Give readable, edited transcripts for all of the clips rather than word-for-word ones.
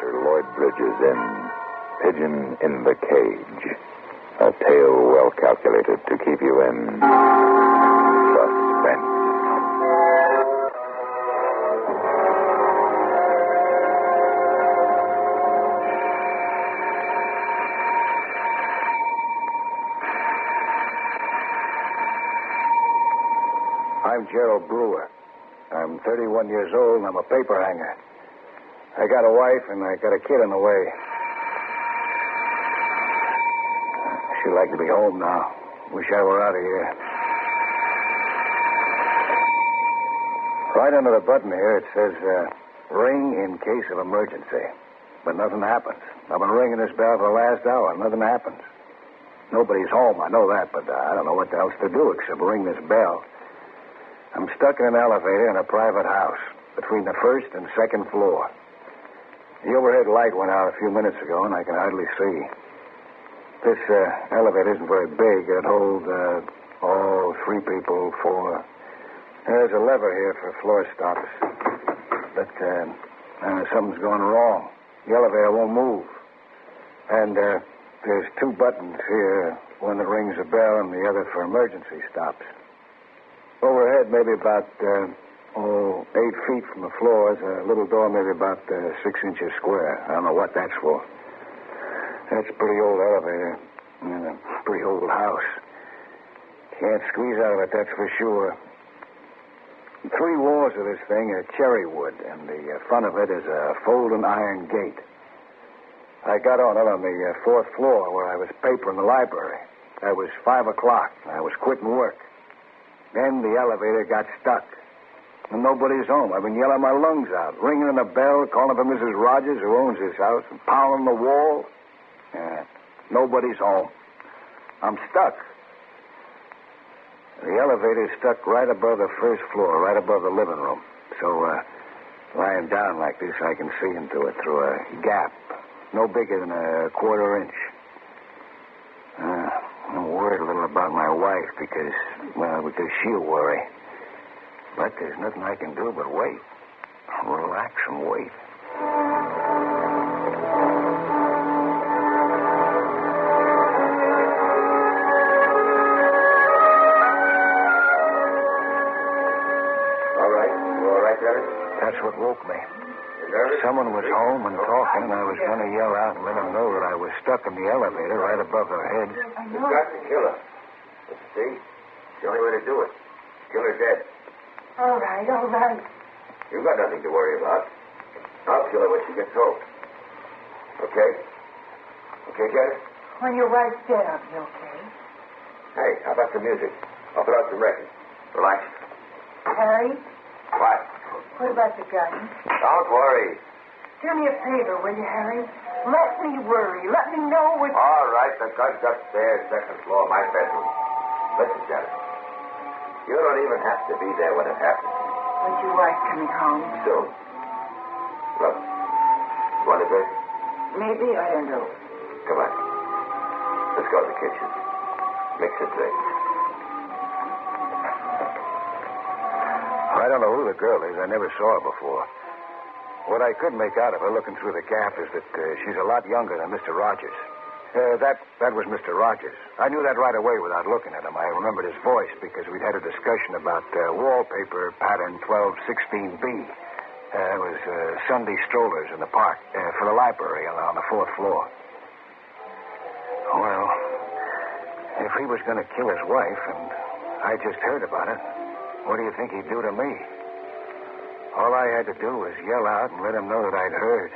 writer Lloyd Bridges in Pigeon in the Cage. A tale well calculated to keep you in suspense. I'm Gerald Brewer. I'm 31 years old, and I'm a paper hanger. I got a wife, and I got a kid on the way. She'd like to be home now. Wish I were out of here. Right under the button here, it says, ring in case of emergency. But nothing happens. I've been ringing this bell for the last hour. Nothing happens. Nobody's home, I know that, but I don't know what else to do except ring this bell. I'm stuck in an elevator in a private house between the first and second floor. The overhead light went out a few minutes ago, and I can hardly see. This elevator isn't very big. It holds, three people, four. There's a lever here for floor stops. But something's going wrong. The elevator won't move. And there's two buttons here, one that rings a bell and the other for emergency stops. Overhead, maybe about 8 feet from the floor, is a little door maybe about 6 inches square. I don't know what that's for. That's a pretty old elevator and a pretty old house. Can't squeeze out of it, that's for sure. The 3 walls of this thing are cherry wood, and the front of it is a folding iron gate. I got on it on the 4th floor where I was papering the library. It was 5 o'clock. I was quitting work. Then the elevator got stuck. And nobody's home. I've been yelling my lungs out, ringing the bell, calling for Mrs. Rogers, who owns this house, and pounding the wall. Nobody's home. I'm stuck. The elevator's stuck right above the first floor, right above the living room. So, lying down like this, I can see into it through a gap, no bigger than a quarter inch. I'm worried a little about my wife because she'll worry. But there's nothing I can do but wait. Relax and wait. All right? You all right, Dennis? That's what woke me. You nervous? Someone was home and talking, and I was going to yell out and let them know that I was stuck in the elevator right above their heads. You've got to kill her. See? It's the only way to do it. Kill her dead. All right. You've got nothing to worry about. I'll kill her when she gets home. Okay? Okay, Janet? When your wife's dead, I'll be okay. Hey, how about some music? I'll put out some records. Relax. Harry, What? what about the gun? Don't worry. Do me a favor, will you, Harry? Let me worry. Let me know what... All right, the gun's upstairs, second floor, my bedroom. Listen, Janet. You don't even have to be there when it happens. When's your wife coming home? Soon. Look. You want a drink? Maybe, I don't know. Come on. Let's go to the kitchen. Mix a drink. I don't know who the girl is. I never saw her before. What I could make out of her looking through the gap is that she's a lot younger than Mr. Rogers. That was Mr. Rogers. I knew that right away without looking at him. I remembered his voice because we'd had a discussion about wallpaper pattern 1216B. It was Sunday strollers in the park for the library on the 4th floor. Well, if he was going to kill his wife, and I just heard about it, what do you think he'd do to me? All I had to do was yell out and let him know that I'd heard.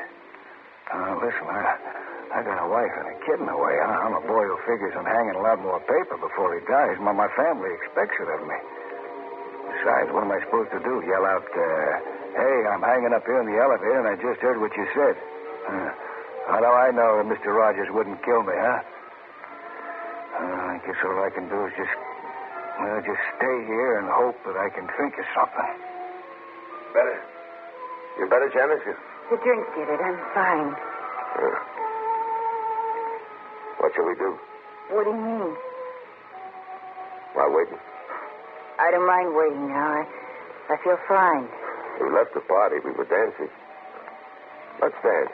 Listen, I got a wife and a kid in the way. I'm a boy who figures on hanging a lot more paper before he dies. My family expects it of me. Besides, what am I supposed to do? Yell out, hey, I'm hanging up here in the elevator and I just heard what you said. How do I know that Mr. Rogers wouldn't kill me, huh? I guess all I can do is just stay here and hope that I can think of something. Better? You better, Janet? The drink did it. I'm fine. What shall we do? What do you mean? Why, waiting? I don't mind waiting now. I feel fine. We left the party. We were dancing. Let's dance.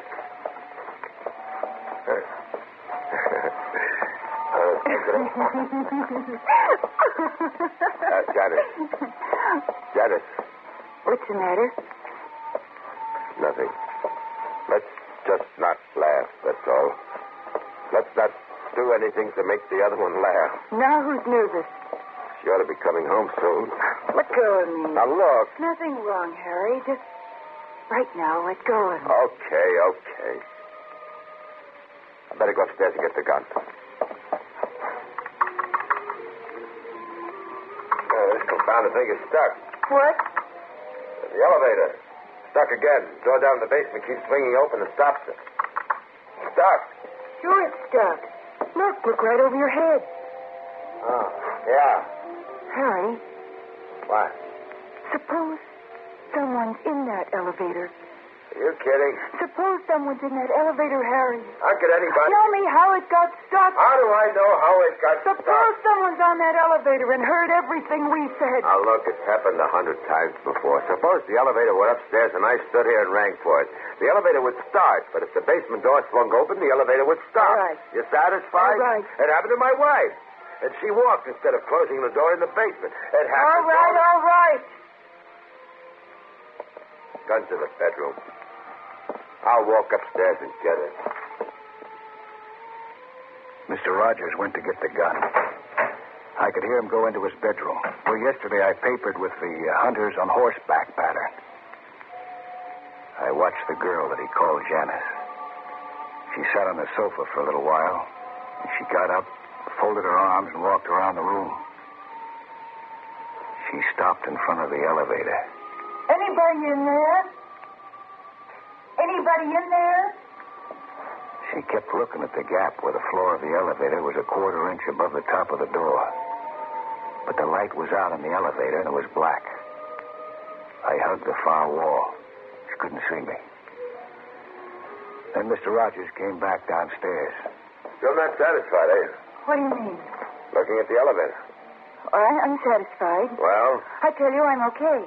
Janice. Janice. What's the matter? Nothing. Let's just not laugh, that's all. Let's not do anything to make the other one laugh. Now who's nervous? She ought to be coming home soon. Let go of me. Now, look. Nothing wrong, Harry. Just right now, let go of me. Okay. I better go upstairs and get the gun. This confounded thing is stuck. What? The elevator. Stuck again. Door down in the basement keeps swinging open and stops it. Stuck. Sure it's stuck. Look right over your head. Oh, yeah. Harry, What? suppose someone's in that elevator. Are you kidding? Suppose someone's in that elevator, Harry. How could anybody... Tell me how it got stuck. How do I know how it got Suppose stuck? someone's on that elevator and heard everything we said. Now, look, it's happened 100 times before. Suppose the elevator were upstairs and I stood here and rang for it. The elevator would start, but if the basement door swung open, the elevator would stop. All right. You satisfied? All right. It happened to my wife. And she walked instead of closing the door in the basement. It happened... All right. Gun to the bedroom. I'll walk upstairs and get it. Mr. Rogers went to get the gun. I could hear him go into his bedroom, where yesterday I papered with the hunters on horseback pattern. I watched the girl that he called Janice. She sat on the sofa for a little while, and she got up, folded her arms, and walked around the room. She stopped in front of the elevator. Anybody in there? Anybody in there? She kept looking at the gap where the floor of the elevator was a quarter inch above the top of the door. But the light was out in the elevator, and it was black. I hugged the far wall. She couldn't see me. Then Mr. Rogers came back downstairs. Still not satisfied, are you? What do you mean? Looking at the elevator. I'm satisfied. Well? I tell you, I'm okay.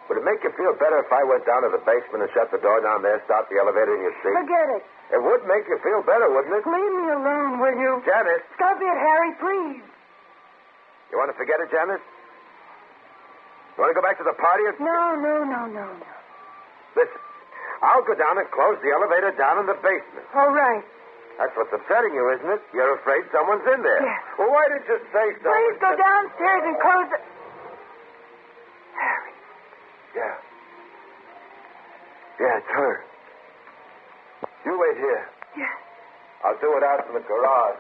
Would it make you feel better if I went down to the basement and shut the door down there, stopped the elevator in your seat? Forget it. It would make you feel better, wouldn't it? Leave me alone, will you? Janice. Stop it, Harry, please. You want to forget it, Janice? You want to go back to the party? No. Listen, I'll go down and close the elevator down in the basement. All right. That's what's upsetting you, isn't it? You're afraid someone's in there. Yes. Well, why didn't you say so? Please go downstairs and close the... Harry. Yeah, it's her. You wait here. Yes. I'll do it out in the garage.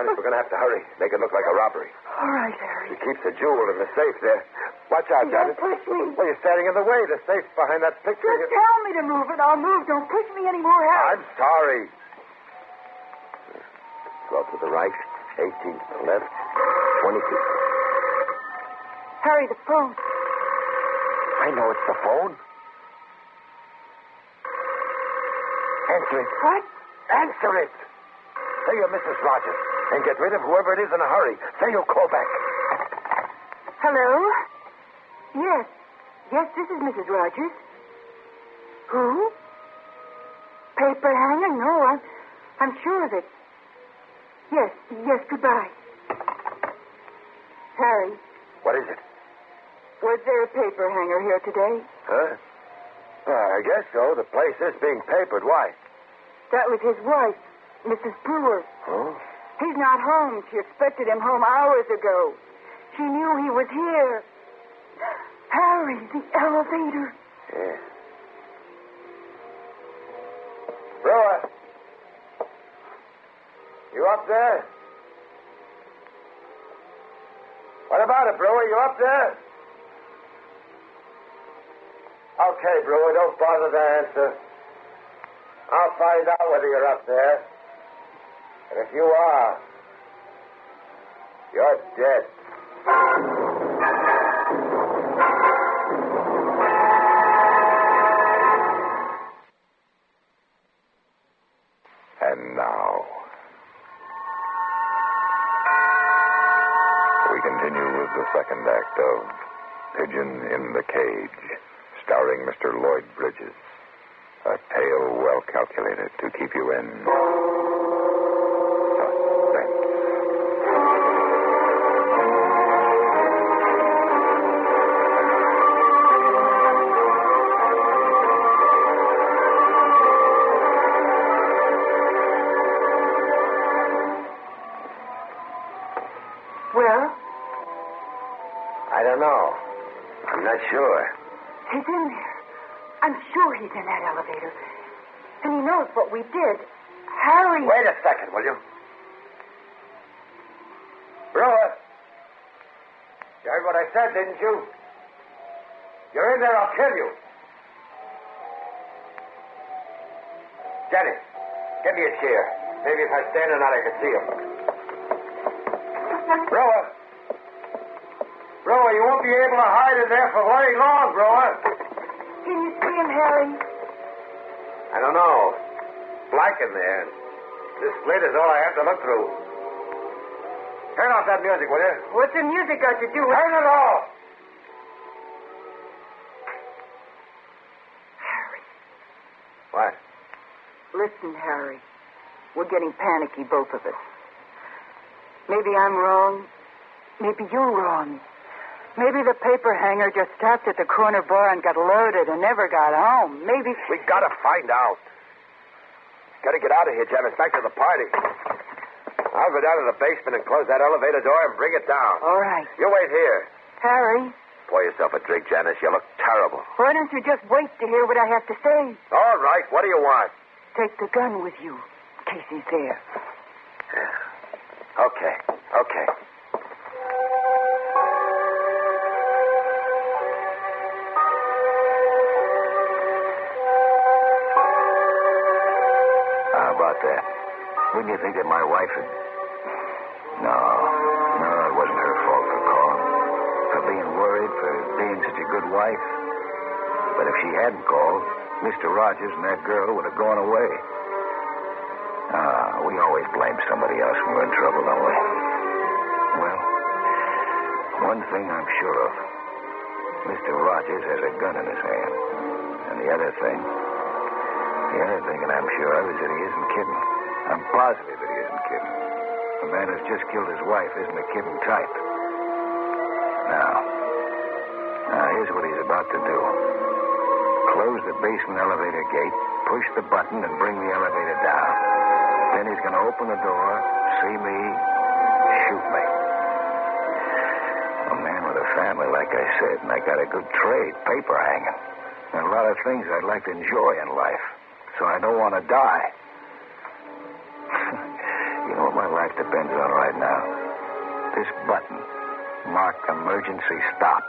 We're going to have to hurry. Make it look like a robbery. All right, Harry. She keeps a jewel in the safe there. Watch out, Don't Janice. push me. Well, you're standing in the way. The safe's behind that picture. Just tell me to move it. I'll move. Don't push me anymore, Harry. I'm sorry. 12 to the right, 18 to the left, 22. Harry, the phone. I know it's the phone. Answer it. What? Answer it. Say you're Mrs. Rogers and get rid of whoever it is in a hurry. Say you'll call back. Hello? Yes, this is Mrs. Rogers. Who? Paper hanger? No, I'm sure of it. Yes, goodbye. Harry. What is it? Was there a paper hanger here today? Huh? I guess so. The place is being papered. Why? That was his wife, Mrs. Brewer. Oh? He's not home. She expected him home hours ago. She knew he was here. Harry, the elevator. Yeah. Brewer. You up there? What about it, Brewer? You up there? Okay, Brewer, don't bother to answer. I'll find out whether you're up there. And if you are, You're dead. And now, we continue with the second act of Pigeon in the Cage, starring Mr. Lloyd Bridges. A tale well calculated to keep you in suspense. Well, I don't know. I'm not sure. he's in there. I'm sure he's in that elevator. And he knows what we did. Harry... Wait a second, will you? Brewer! You heard what I said, didn't you? You're in there, I'll kill you. Jenny, give me a chair. Maybe if I stand on that, I can see him. Brewer! Brewer, you won't be able to hide in there for very long, Brewer. Can you see him, Harry? I don't know. Black in there. This slit is all I have to look through. Turn off that music, will you? What's the music got to do with... Turn it off! Harry. What? Listen, Harry. We're getting panicky, both of us. Maybe I'm wrong. Maybe you're wrong. Maybe the paper hanger just stopped at the corner bar and got loaded and never got home. Maybe... We gotta find out. Gotta get out of here, Janice. Back to the party. I'll go down to the basement and close that elevator door and bring it down. All right. You wait here. Harry, Pour yourself a drink, Janice. You look terrible. why don't you just wait to hear what I have to say? All right. What do you want? Take the gun with you, in case he's there. Okay. How about that? Wouldn't you think that my wife had... No, it wasn't her fault for calling. For being worried, for being such a good wife. But if she hadn't called, Mr. Rogers and that girl would have gone away. We always blame somebody else when we're in trouble, don't we? Well, one thing I'm sure of. Mr. Rogers has a gun in his hand. And the other thing that I'm sure of is that he isn't kidding. I'm positive that he isn't kidding. The man who's just killed his wife isn't a kidding type. Now, here's what he's about to do. Close the basement elevator gate, push the button, and bring the elevator down. Then he's going to open the door, see me, shoot me. A man with a family, like I said, and I got a good trade, paper hanging. And a lot of things I'd like to enjoy in life. So I don't want to die. You know what my life depends on right now? This button, marked emergency stop.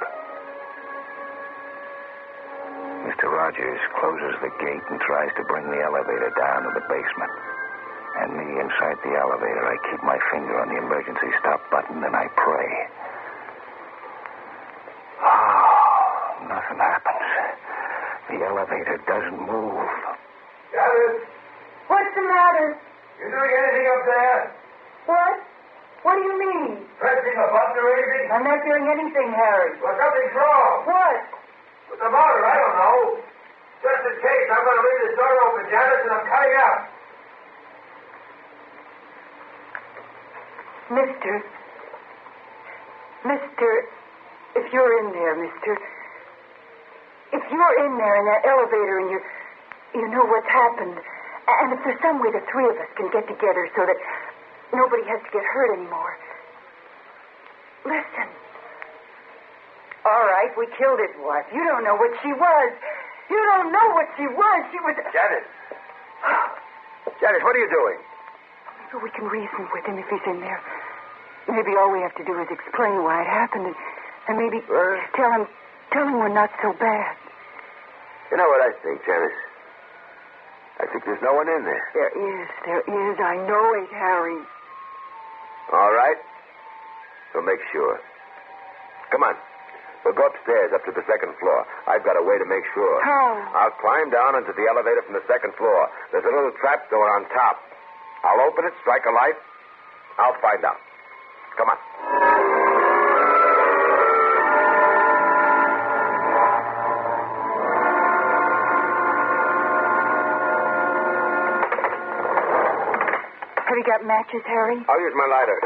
Mr. Rogers closes the gate and tries to bring the elevator down to the basement. And me inside the elevator, I keep my finger on the emergency stop button and I pray. Oh, nothing happens. The elevator doesn't move. Janice, What's the matter? you doing anything up there? What? What do you mean? Pressing a button or anything? I'm not doing anything, Harry. Well, something's wrong. What? What's the matter? I don't know. Just in case, I'm going to leave this door open, Janice, and I'm cutting out. Mister, if you're in there, mister, if you're in there in that elevator and you know what's happened, and if there's some way the three of us can get together so that nobody has to get hurt anymore, listen. All right, we killed his wife. You don't know what she was. You don't know what she was. She was... Janice. Janice, what are you doing? So we can reason with him if he's in there. Maybe all we have to do is explain why it happened and maybe tell him we're not so bad. You know what I think, Janice? I think there's no one in there. There is. I know it, Harry. All right. We'll make sure. Come on. We'll go upstairs up to the second floor. I've got a way to make sure. How? I'll climb down into the elevator from the second floor. There's a little trap door on top. I'll open it, strike a light. I'll find out. Come on. Have you got matches, Harry? I'll use my lighter.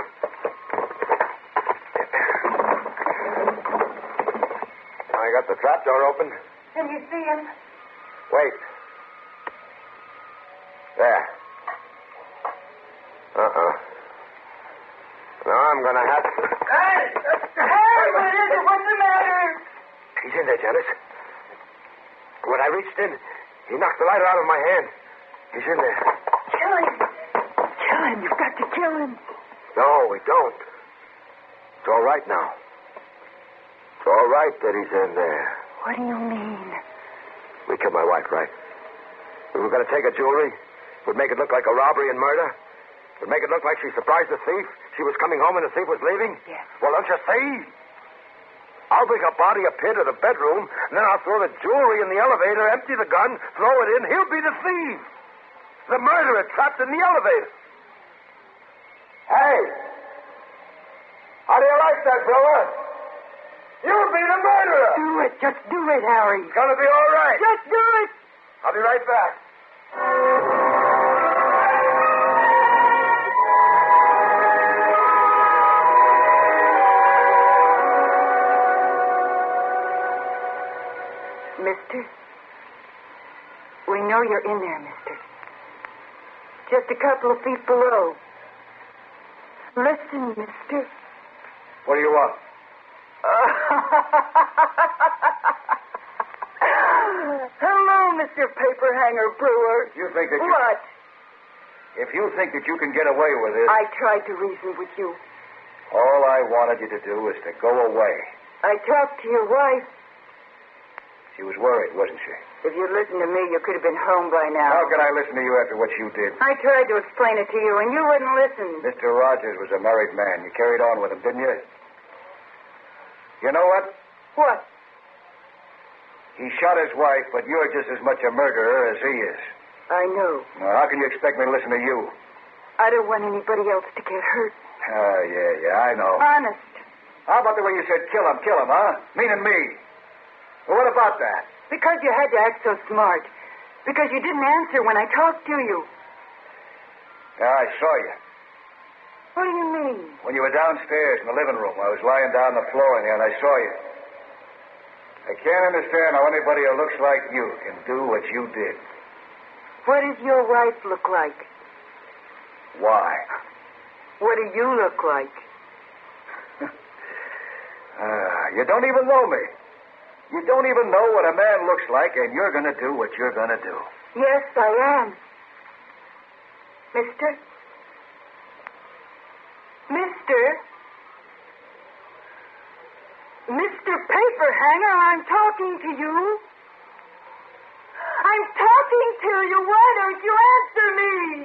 I got the trap door open. Can you see him? Wait. There. Now I'm going to have to... Hey, what is it? What's the matter? He's in there, Janice. When I reached in, he knocked the lighter out of my hand. He's in there. Kill him. Kill him. You've got to kill him. No, we don't. It's all right now. It's all right that he's in there. What do you mean? We killed my wife, right? We were going to take her jewelry. We'd make it look like a robbery and murder. We'd make it look like she surprised the thief. She was coming home and the thief was leaving. Yes. Well, don't you see? I'll bring her body up here to the bedroom, and then I'll throw the jewelry in the elevator, empty the gun, throw it in. He'll be the thief. The murderer trapped in the elevator. Hey! How do you like that, Brewer? You'll be the murderer. Do it. Just do it, Harry. It's going to be all right. Just do it. I'll be right back. Mister? We know you're in there, mister. Just a couple of feet below. Listen, mister. What do you want? Hello, Mr. Paperhanger Brewer. You think that you... What? If you think that you can get away with this... I tried to reason with you. All I wanted you to do is to go away. I talked to your wife. She was worried, wasn't she? If you'd listened to me, you could have been home by now. How could I listen to you after what you did? I tried to explain it to you, and you wouldn't listen. Mr. Rogers was a married man. You carried on with him, didn't you? You know what? What? He shot his wife, but you're just as much a murderer as he is. I know. Now, how can you expect me to listen to you? I don't want anybody else to get hurt. Oh, yeah, I know. Honest. How about the way you said kill him, huh? Meaning me. Well, what about that? Because you had to act so smart. Because you didn't answer when I talked to you. Yeah, I saw you. What do you mean? When you were downstairs in the living room, I was lying down on the floor in there, and I saw you. I can't understand how anybody who looks like you can do what you did. What does your wife look like? Why? What do you look like? You don't even know me. You don't even know what a man looks like, and you're going to do what you're going to do. Yes, I am. Mister? Mister? Mr. Paperhanger, I'm talking to you. I'm talking to you. Why don't you answer me?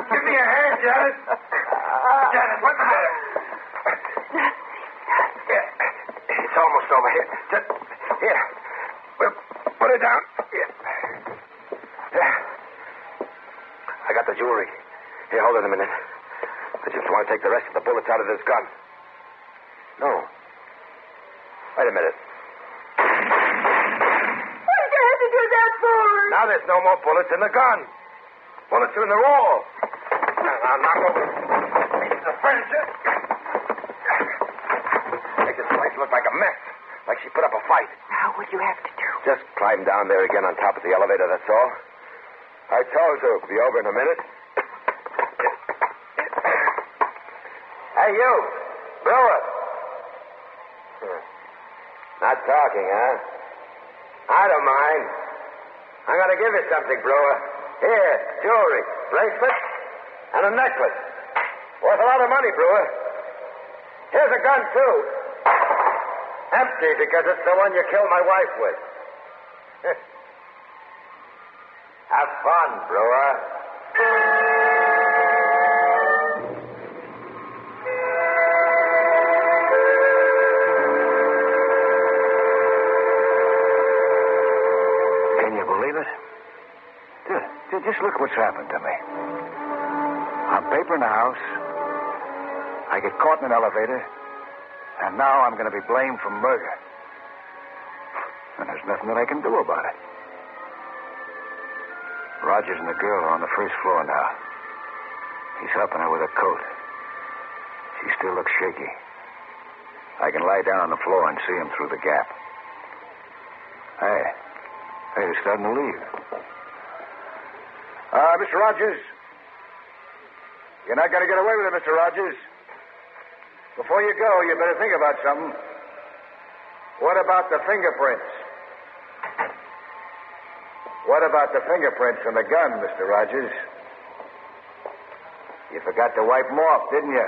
Give me a hand, Janet. Janet, what's the matter? It's almost over here. Just, here. We'll put it down. Here. There. I got the jewelry. Here, hold it a minute. I just want to take the rest of the bullets out of this gun. No. Wait a minute. What did you have to do that for? Now there's no more bullets in the gun. Bullets are in the wall. Now knock over the furniture. Make this place look like a mess. Like she put up a fight. Now what do you have to do? Just climb down there again on top of the elevator, that's all. I told you it'll be over in a minute. Hey, you. Brewer. Not talking, huh? I don't mind. I'm going to give you something, Brewer. Here, jewelry, bracelet, and a necklace. Worth a lot of money, Brewer. Here's a gun, too. Empty, because it's the one you killed my wife with. Have fun, brewer. Can you believe it? Just look what's happened to me. I'm paper in the house. I get caught in an elevator. And now I'm going to be blamed for murder. And there's nothing that I can do about it. Rogers and the girl are on the first floor now. He's helping her with her coat. She still looks shaky. I can lie down on the floor and see him through the gap. Hey, they're starting to leave. Mr. Rogers. You're not going to get away with it, Mr. Rogers. Before you go, you better think about something. What about the fingerprints? What about the fingerprints on the gun, Mr. Rogers? You forgot to wipe them off, didn't you?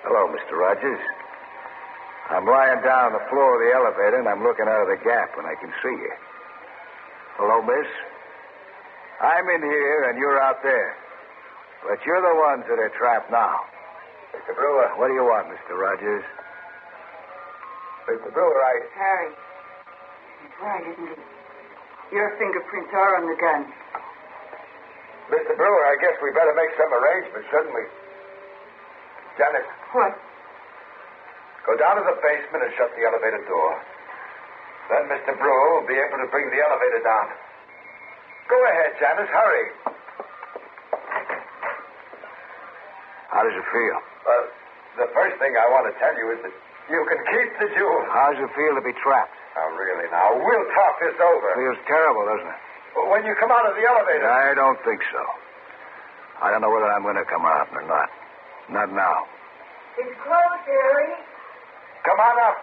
Hello, Mr. Rogers. I'm lying down on the floor of the elevator, and I'm looking out of the gap, and I can see you. Hello, miss. I'm in here, and you're out there. But you're the ones that are trapped now. Mr. Brewer. What do you want, Mr. Rogers? Mr. Brewer, Harry. He's right, isn't he? Your fingerprints are on the gun. Mr. Brewer, I guess we better make some arrangements, shouldn't we? Janet. What? Go down to the basement and shut the elevator door. Then Mr. Brewer will be able to bring the elevator down. Go ahead, Janice. Hurry. How does it feel? Well, the first thing I want to tell you is that you can keep the jewels. How does it feel to be trapped? Now, really, now, we'll talk this over. Feels terrible, doesn't it? When you come out of the elevator. I don't think so. I don't know whether I'm going to come out or not. Not now. It's closed, Harry. Come on up.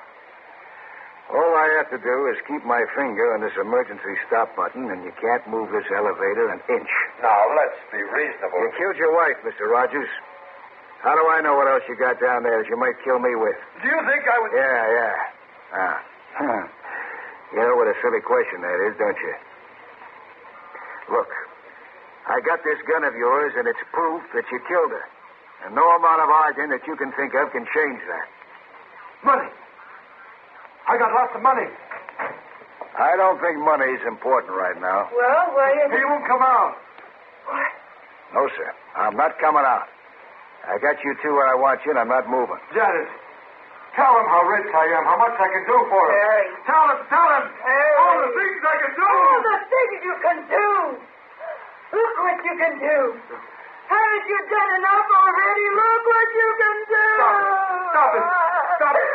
All I have to do is keep my finger on this emergency stop button, and you can't move this elevator an inch. Now, let's be reasonable. You killed your wife, Mr. Rogers. How do I know what else you got down there that you might kill me with? Do you think I would... Yeah. You know what a silly question that is, don't you? Look, I got this gun of yours, and it's proof that you killed her. And no amount of arguing that you can think of can change that. Money. I got lots of money. I don't think money's important right now. Well, why isn't... He won't come out. What? No, sir. I'm not coming out. I got you two where I want you, and I'm not moving. Janice, tell him how rich I am, how much I can do for him. Harry. Tell him. Harry. All the things I can do. All the things you can do. Look what you can do. Haven't you done enough already? Look what you can do. Stop it. Stop it.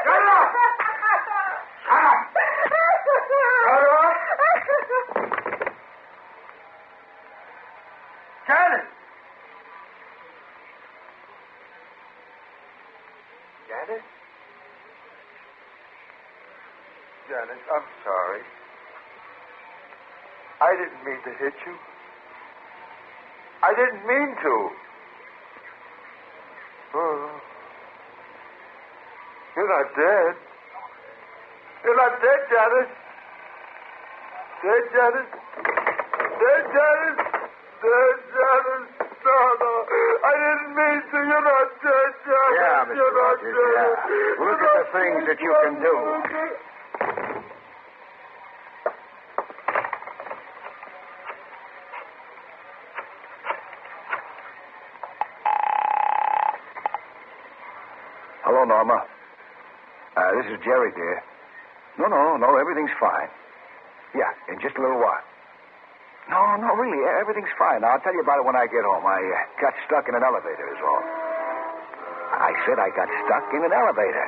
Shut it up. Shut up. Shut up. Janice. Janice? Janice, I'm sorry. I didn't mean to hit you. I didn't mean to. Oh. You're not dead. You're not dead, Janice. Dead, Janice. Dead, Janice. Dead, Janice. No. I didn't mean to. You're not dead, Janice. Yeah, Mr. You're not Rogers, dead. yeah. Look at the things that you can do. Hello, Norma. This is Jerry, dear. No, everything's fine. Yeah, in just a little while. No, really, everything's fine. I'll tell you about it when I get home. I got stuck in an elevator is all. I said I got stuck in an elevator.